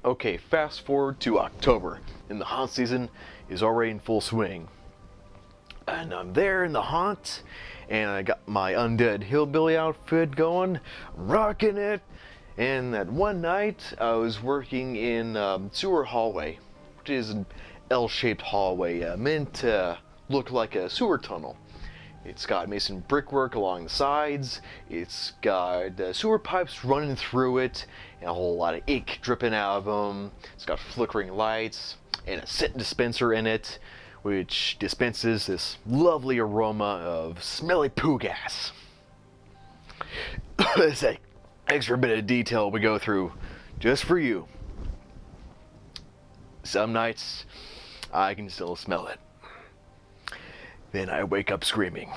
Okay, fast forward to October, and the haunt season is already in full swing. And I'm there in the haunt, and I got my undead hillbilly outfit going, rocking it. And that one night, I was working in sewer hallway, which is an L-shaped hallway meant to look like a sewer tunnel. It's got mason brickwork along the sides, it's got sewer pipes running through it, and a whole lot of ink dripping out of them. It's got flickering lights, and a scent dispenser in it, which dispenses this lovely aroma of smelly poo gas. It's an extra bit of detail we go through just for you. Some nights, I can still smell it. Then I wake up screaming.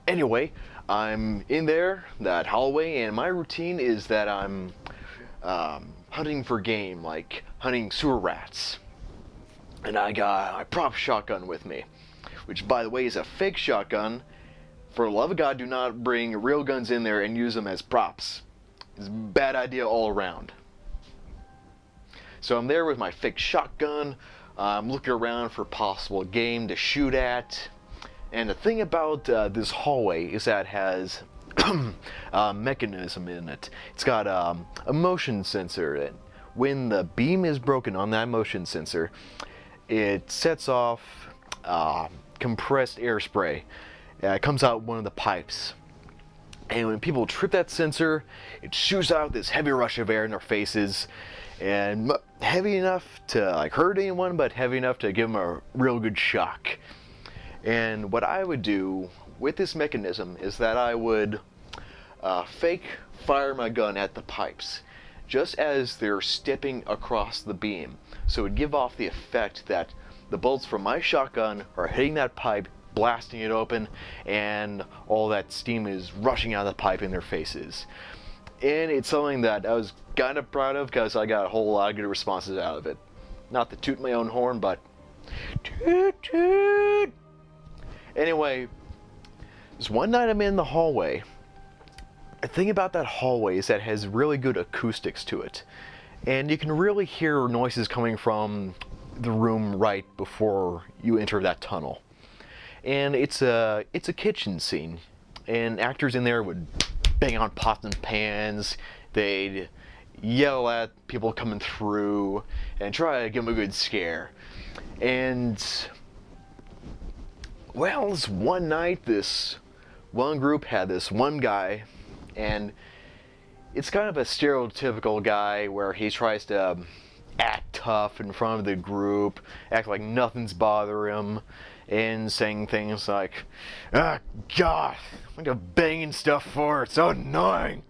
Anyway, I'm in there, that hallway, and my routine is that I'm hunting for game, like hunting sewer rats. And I got my prop shotgun with me, which, by the way, is a fake shotgun. For the love of God, do not bring real guns in there and use them as props. It's a bad idea all around. So I'm there with my fake shotgun. I'm looking around for possible game to shoot at. And the thing about this hallway is that it has a mechanism in it. It's got a motion sensor. And when the beam is broken on that motion sensor, it sets off compressed air spray. It comes out one of the pipes. And when people trip that sensor, it shoots out this heavy rush of air in their faces. And heavy enough to like hurt anyone, but heavy enough to give them a real good shock. And what I would do with this mechanism is that I would fake fire my gun at the pipes just as they're stepping across the beam. So it would give off the effect that the bullets from my shotgun are hitting that pipe, blasting it open, and all that steam is rushing out of the pipe in their faces. And it's something that I was kind of proud of because I got a whole lot of good responses out of it. Not to toot my own horn, but toot toot. Anyway, this one night I'm in the hallway. The thing about that hallway is that it has really good acoustics to it. And you can really hear noises coming from the room right before you enter that tunnel. And it's a kitchen scene. And actors in there would bang on pots and pans. They'd yell at people coming through and try to give them a good scare. And well, this one night, this one group had this one guy, and it's kind of a stereotypical guy where he tries to act tough in front of the group, act like nothing's bothering him, and saying things like, "Ah, God, what are you banging stuff for? It's so annoying.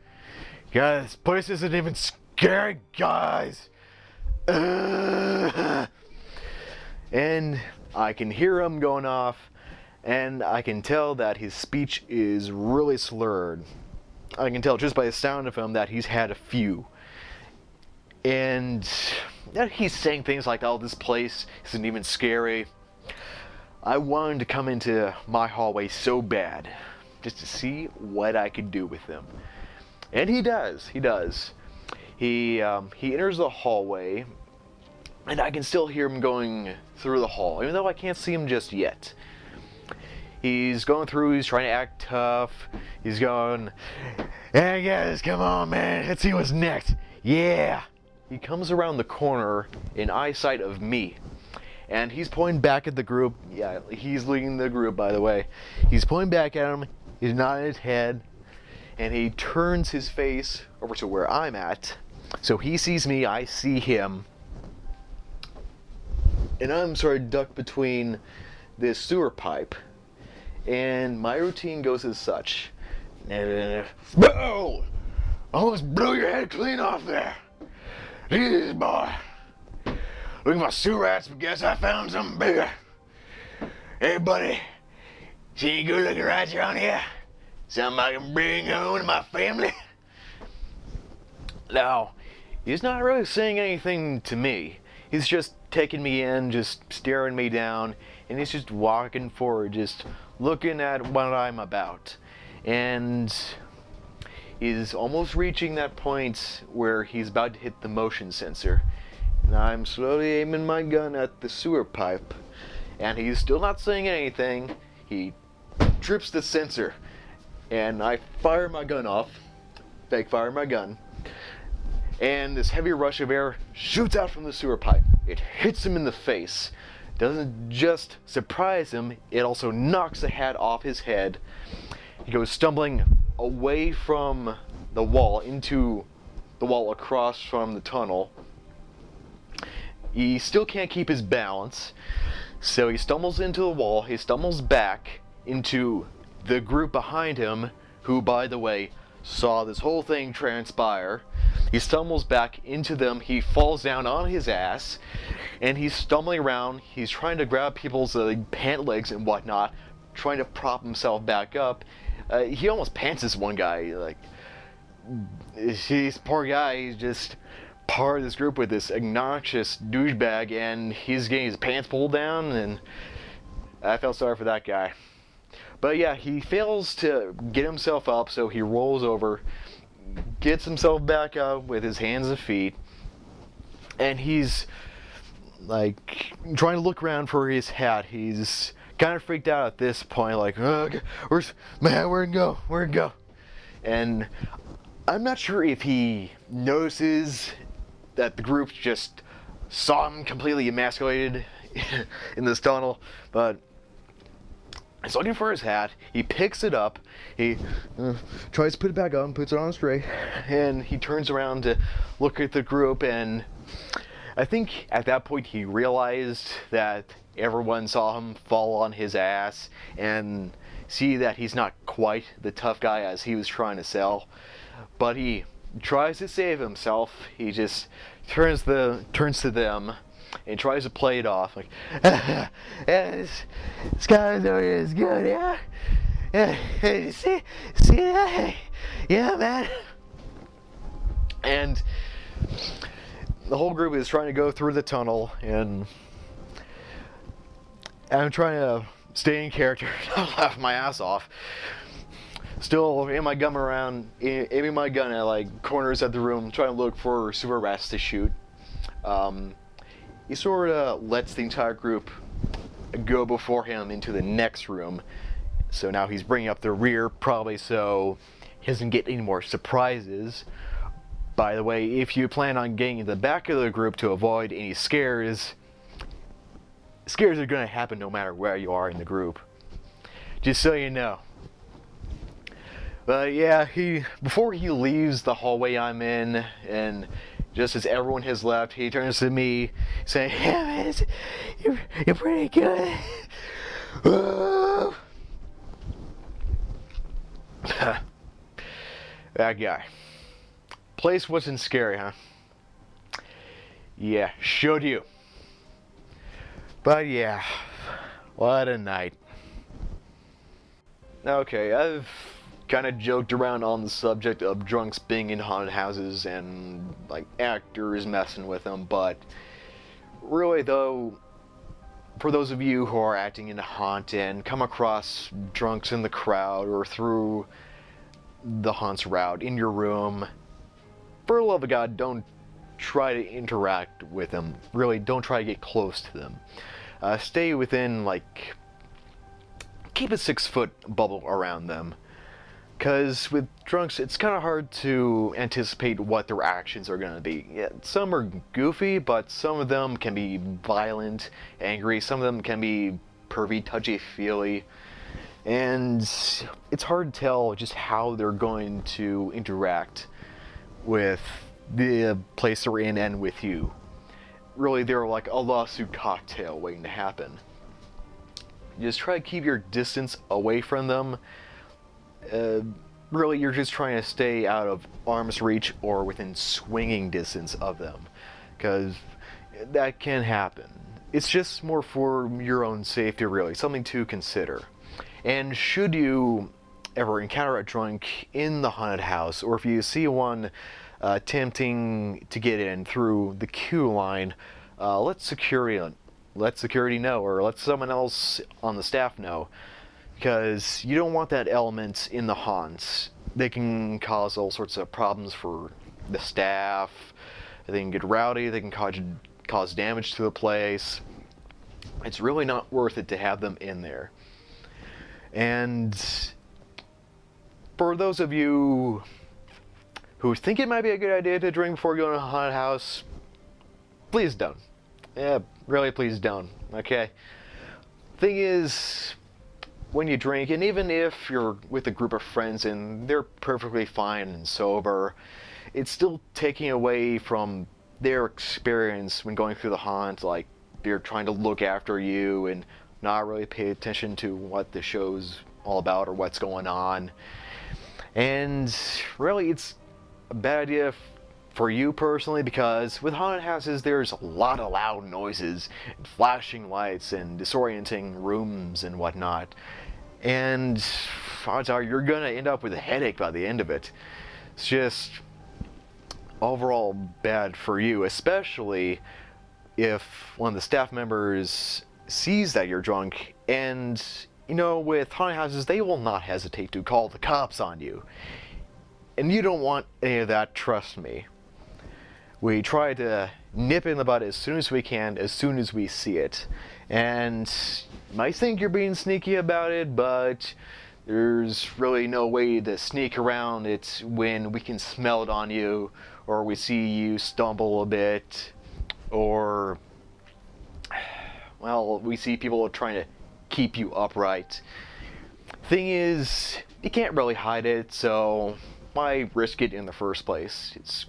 God, this place isn't even scary, guys." And I can hear him going off, and I can tell that his speech is really slurred. I can tell just by the sound of him that he's had a few. And he's saying things like, "Oh, this place isn't even scary." I wanted to come into my hallway so bad, just to see what I could do with him. And he does. He enters the hallway, and I can still hear him going through the hall, even though I can't see him just yet. He's going through, he's trying to act tough. He's going, "Hey guys, come on man, let's see what's next. Yeah." He comes around the corner in eyesight of me. And he's pointing back at the group. Yeah, he's leading the group, by the way. He's pointing back at him. He's nodding his head. And he turns his face over to where I'm at. So he sees me, I see him. And I'm sort of ducked between this sewer pipe. And my routine goes as such. Whoa! Almost blew your head clean off there. Jesus, boy. Look at my sewer rats, but guess I found something bigger. Hey, buddy. See any good looking rats around here? Something I can bring home to my family? Now, he's not really saying anything to me. He's just taking me in, just staring me down, and he's just walking forward, just looking at what I'm about. And He's almost reaching that point where he's about to hit the motion sensor. And I'm slowly aiming my gun at the sewer pipe. And he's still not saying anything. He trips the sensor. And I fire my gun off. Fake fire my gun. And this heavy rush of air shoots out from the sewer pipe. It hits him in the face. Doesn't just surprise him, it also knocks the hat off his head. He goes stumbling away from the wall into the wall across from the tunnel. He still can't keep his balance, so he stumbles into the wall. He stumbles back into the group behind him, who, by the way, saw this whole thing transpire. He stumbles back into them. He falls down on his ass, and he's stumbling around. He's trying to grab people's pant legs and whatnot, trying to prop himself back up. He almost pants this one guy. Like, he's poor guy. He's just part of this group with this obnoxious douchebag, and he's getting his pants pulled down, and I felt sorry for that guy. But yeah, he fails to get himself up, so he rolls over, gets himself back up with his hands and feet, and he's like trying to look around for his hat. He's kind of freaked out at this point, like, oh, where'd it go? Where'd it go? And I'm not sure if he notices that the group just saw him completely emasculated in this tunnel, but he's looking for his hat. He picks it up. He tries to put it back on, puts it on straight, and he turns around to look at the group, and I think at that point he realized that everyone saw him fall on his ass and see that he's not quite the tough guy as he was trying to sell. But he tries to save himself. He just turns to them and tries to play it off like, yeah, this guy's over here is good, yeah? Yeah, see that? Yeah, man. And the whole group is trying to go through the tunnel, and I'm trying to stay in character, not laugh my ass off. Still aiming my gun at like corners of the room, trying to look for sewer rats to shoot. He sort of lets the entire group go before him into the next room. So now he's bringing up the rear, probably so he doesn't get any more surprises. By the way, if you plan on getting in the back of the group to avoid any scares are going to happen no matter where you are in the group. Just so you know. But yeah, before he leaves the hallway I'm in, and just as everyone has left, he turns to me saying, yeah, man, you're pretty good. That guy. Place wasn't scary, huh? Yeah, showed you. But yeah, what a night. Okay, I've kind of joked around on the subject of drunks being in haunted houses and like actors messing with them, but really though, for those of you who are acting in a haunt and come across drunks in the crowd or through the haunt's route in your room, for the love of God, don't try to interact with them. Really, don't try to get close to them. Stay within, like, keep a 6-foot bubble around them. Because with drunks, it's kind of hard to anticipate what their actions are going to be. Yeah, some are goofy, but some of them can be violent, angry. Some of them can be pervy, touchy-feely. And it's hard to tell just how they're going to interact with the place they're in and with you. Really, they're like a lawsuit cocktail waiting to happen. Just try to keep your distance away from them. Really, you're just trying to stay out of arm's reach or within swinging distance of them, because that can happen. It's just more for your own safety, really, something to consider. And should you ever encounter a drunk in the haunted house, or if you see one attempting to get in through the queue line, let security know, or let someone else on the staff know, because you don't want that element in the haunts they can cause all sorts of problems for the staff. They can get rowdy. They can cause damage to the place. It's really not worth it to have them in there. And for those of you who think it might be a good idea to drink before going to a haunted house, please don't. Yeah, really, please don't. Okay? Thing is, when you drink, and even if you're with a group of friends and they're perfectly fine and sober, it's still taking away from their experience when going through the haunt. Like, they're trying to look after you and not really pay attention to what the show's all about or what's going on. And really, it's a bad idea for you personally, because with haunted houses there's a lot of loud noises and flashing lights and disorienting rooms and whatnot. And odds are you're gonna end up with a headache by the end of it. It's just overall bad for you, especially if one of the staff members sees that you're drunk. And you know, with haunted houses, they will not hesitate to call the cops on you. And you don't want any of that, trust me. We try to nip it in the bud as soon as we can, as soon as we see it. And you might think you're being sneaky about it, but there's really no way to sneak around it when we can smell it on you, or we see you stumble a bit, or, well, we see people trying to keep you upright. Thing is, you can't really hide it, so why risk it in the first place? It's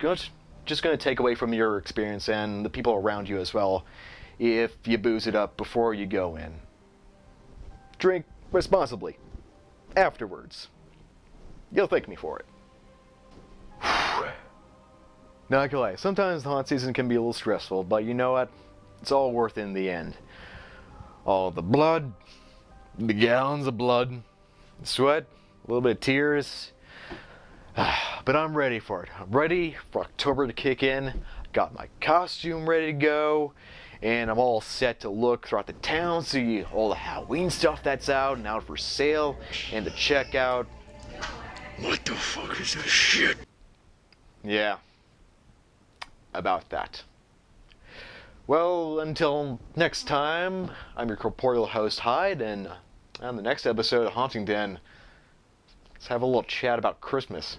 just going to take away from your experience and the people around you as well if you booze it up before you go in. Drink responsibly. Afterwards. You'll thank me for it. Not gonna lie, sometimes the haunt season can be a little stressful, but you know what? It's all worth it in the end. All the blood, the gallons of blood, the sweat, a little bit of tears. But I'm ready for it. I'm ready for October to kick in. Got my costume ready to go, and I'm all set to look throughout the town, see all the Halloween stuff that's out and out for sale, and to check out. What the fuck is this shit? Yeah, about that. Well, until next time, I'm your corporeal host Hyde, and on the next episode of Haunting Den, let's have a little chat about Christmas.